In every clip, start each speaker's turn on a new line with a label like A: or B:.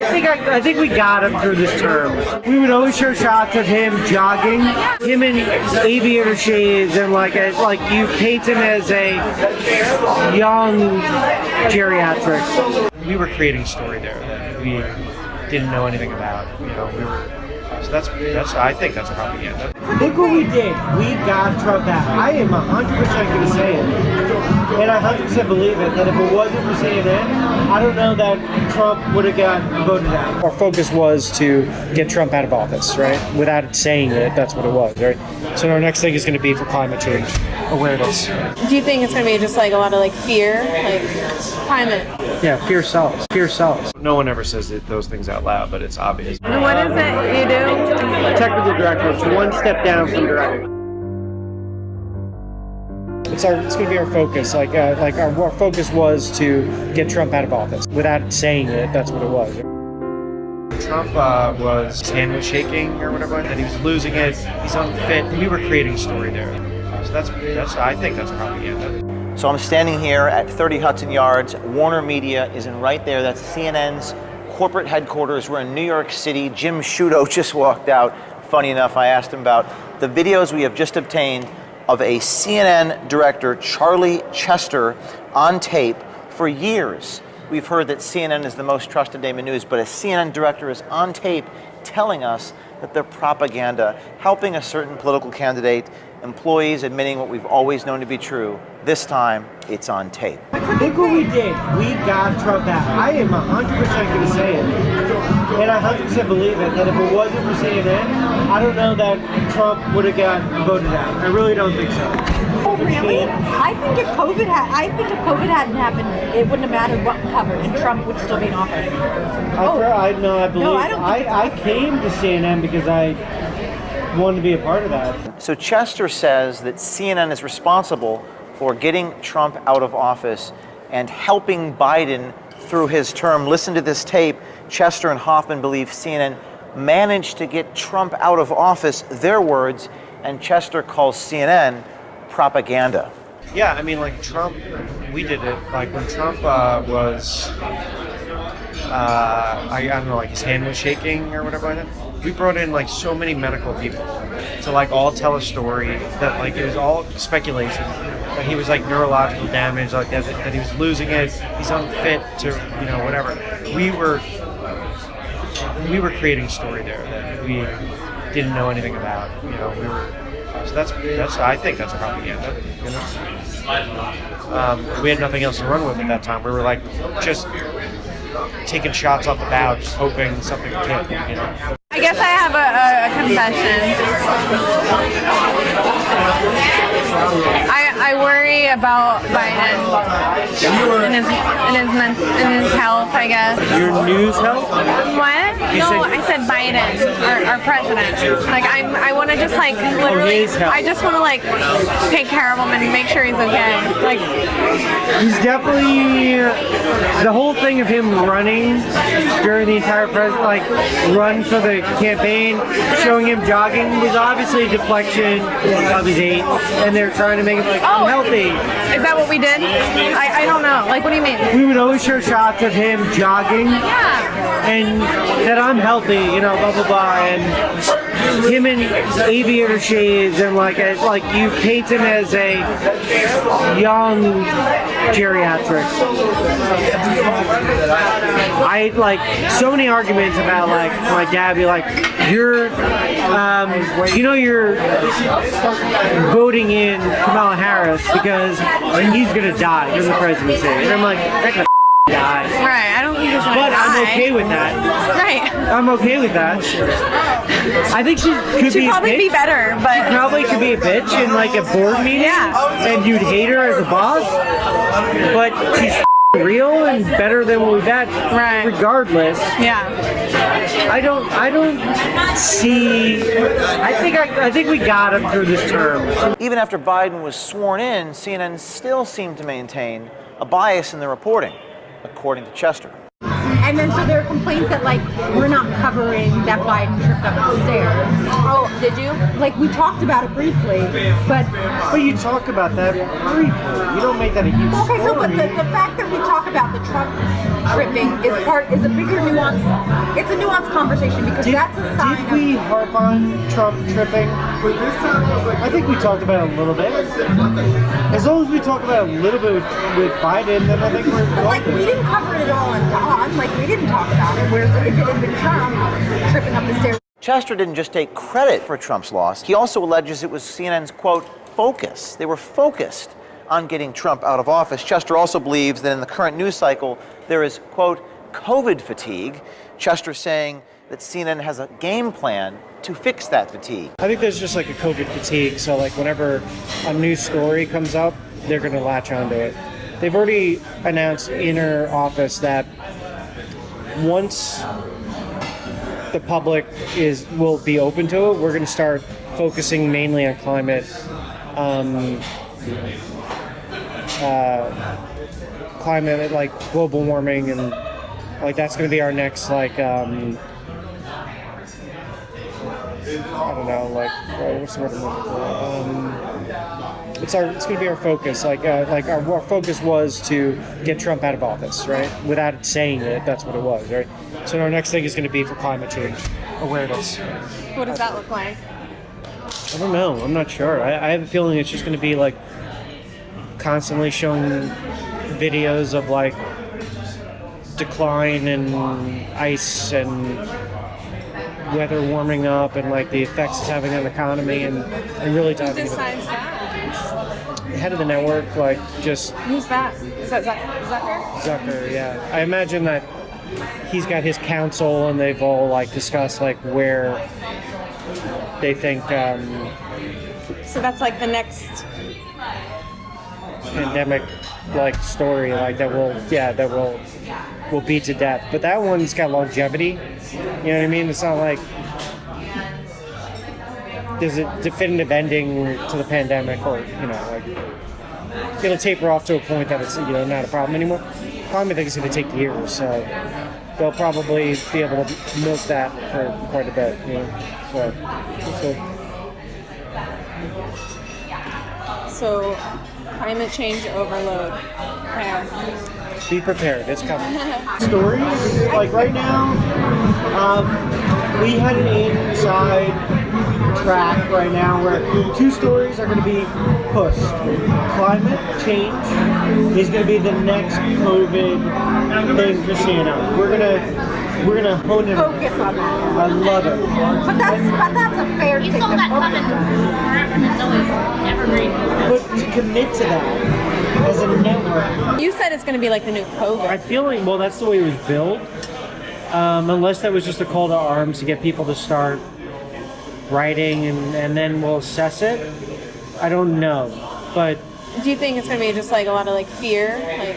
A: I think we got him through this term. We would always show shots of him jogging, him in aviator shades, and like you paint him as a young geriatric.
B: We were creating a story there that we didn't know anything about. So that's I think that's propaganda.
A: Look what we did. We got Trump out. I am 100% going to say it, and I 100% believe it, that if it wasn't for CNN, I don't know that Trump would have got voted out.
B: Our focus was to get Trump out of office, right? Without saying it, that's what it was, right? So our next thing is going to be for climate change awareness.
C: Do you think it's going to be just like a lot of like fear, like climate?
B: Yeah, fear sells. Fear sells. No one ever says those things out loud, but it's obvious.
C: And what is it you do?
A: Technical director. It's one step down from director.
B: It's going to be our focus. Our focus was to get Trump out of office. Without saying it, that's what it was. Trump his hand was shaking or whatever, and he was losing it. He's unfit. We were creating a story there. So that's I think that's propaganda.
D: So I'm standing here at 30 Hudson Yards. Warner Media is in right there. That's CNN's corporate headquarters. We're in New York City. Jim Sciutto just walked out. Funny enough, I asked him about the videos we have just obtained of a CNN director, Charlie Chester, on tape. For years, we've heard that CNN is the most trusted name in news, but a CNN director is on tape telling us that they're propaganda, helping a certain political candidate, employees admitting what we've always known to be true. This time, it's on tape.
A: Look what we did. We got Trump out. I am 100% going to say it, and I 100% believe it, that if it wasn't for CNN, I don't know that Trump would have got voted out. I really don't think so.
E: Oh, really? I think if COVID hadn't happened, it wouldn't have mattered what covered, and Trump would still be in office.
A: I came to CNN because I wanted to be a part of that.
D: So Chester says that CNN is responsible for getting Trump out of office and helping Biden through his term. Listen to this tape. Chester and Hoffman believe CNN managed to get Trump out of office, their words, and Chester calls CNN propaganda.
B: Yeah, I mean, like Trump, we did it. Like when Trump was, I don't know, like his hand was shaking or whatever. We brought in like so many medical people to like all tell a story that like it was all speculation. That he was like neurological damage, like that he was losing it. He's unfit to, whatever. We were creating a story there that we didn't know anything about. So that's I think that's propaganda. We had nothing else to run with at that time. We were like just taking shots off the bow, just hoping something would hit.
C: I guess I have a confession. I worry about Biden and his health, I guess.
A: Your news health?
C: What? I said Biden, our president. Like I want to just like literally. I just want to like take care of him and make sure he's okay. Like
A: he's definitely the whole thing of him running during the entire run for the campaign, showing him jogging was obviously a deflection of his aid, and they're trying to make him like I'm healthy.
C: Is that what we did? I don't know. Like what do you mean?
A: We would always show shots of him jogging.
C: Yeah.
A: And that I'm healthy, blah blah blah, and him in aviator shades, and like you paint him as a young geriatric. I like so many arguments about like my dad be like, you're voting in Kamala Harris because he's gonna die in the presidency, and I'm like, that could die.
C: Right, I don't think he's gonna
A: But
C: die.
A: I'm okay with that.
C: Right.
A: I'm okay with that. I think she could
C: She'd probably be better, but
A: probably could be a bitch in like a board meeting.
C: Yeah.
A: And you'd hate her as a boss. But she's real and better than what we've had.
C: Right.
A: Regardless.
C: Yeah.
A: I don't see. I think we got him through this term.
D: Even after Biden was sworn in, CNN still seemed to maintain a bias in the reporting, according to Chester.
E: And then so there are complaints that like we're not covering that Biden tripped up the stairs. Oh, did you? Like we talked about it briefly, but
A: you talk about that briefly. You don't make that a huge
E: okay. So, but
A: story.
E: the fact that we talk about the Trump tripping is a bigger nuance. It's a nuanced conversation because that's a sign
A: Did we harp on Trump tripping? I think we talked about it a little bit. As long as we talk about it a little bit with Biden, then I think we're
E: like we didn't cover it at all on Dawn. Like we didn't talk about it. Whereas if it had been Trump tripping up the stairs.
D: Chester didn't just take credit for Trump's loss. He also alleges it was CNN's, quote, focus. They were focused on getting Trump out of office. Chester also believes that in the current news cycle, there is, quote, COVID fatigue. Chester saying that CNN has a game plan to fix that fatigue.
B: I think there's just like a COVID fatigue. So like whenever a new story comes up, they're going to latch onto it. They've already announced inner office that once the public will be open to it, we're going to start focusing mainly on climate, climate like global warming, and like that's going to be our next like I don't know, like what's the word I'm looking for? It's going to be our focus. Like our focus was to get Trump out of office, right? Without saying it, that's what it was, right? So our next thing is going to be for climate change awareness.
C: What does that look like?
B: I don't know. I'm not sure. I have a feeling it's just going to be like constantly showing videos of like decline in ice and weather warming up and like the effects it's having on the economy and really
C: Who
B: diving into
C: decides that?
B: the head of the network, like just
C: Who's that? Is that Zucker?
B: Zucker, yeah. I imagine that he's got his council and they've all like discussed like where they think
C: So that's like the next.
B: pandemic like story like that will beat to death. But that one's got longevity. You know what I mean? It's not like there's a definitive ending to the pandemic, or like it'll taper off to a point that it's not a problem anymore. Probably think it's going to take years, so they'll probably be able to milk that for quite a bit.
C: So climate change overload.
B: Be prepared. It's coming.
A: stories. Like right now, we had an inside track right now where two stories are going to be pushed. Climate change is going to be the next COVID thing for CNN. We're gonna hone in.
E: Focus on that.
A: I love it.
E: But that's a fair thing to focus on.
A: But to commit to that as a network,
C: You said it's going to be like the new COVID.
B: I feel like, well, that's the way it was built. Unless that was just a call to arms to get people to start writing and then we'll assess it. I don't know. But
C: Do you think it's going to be just like a lot of like fear, like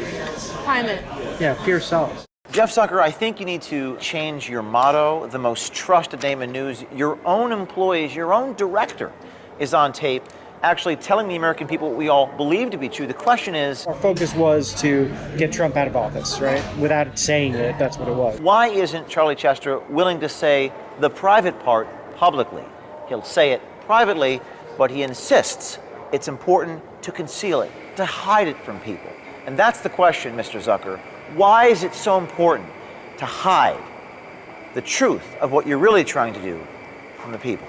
C: climate?
B: yeah, fear sells.
D: Jeff Zucker, I think you need to change your motto, the most trusted name in news. Your own employees, your own director is on tape actually telling the American people what we all believe to be true. The question is,
B: Our focus was to get Trump out of office, right? Without saying it, that's what it was.
D: why isn't Charlie Chester willing to say the private part publicly? He'll say it privately, but he insists it's important to conceal it, to hide it from people. And that's the question, Mr. Zucker. Why is it so important to hide the truth of what you're really trying to do from the people?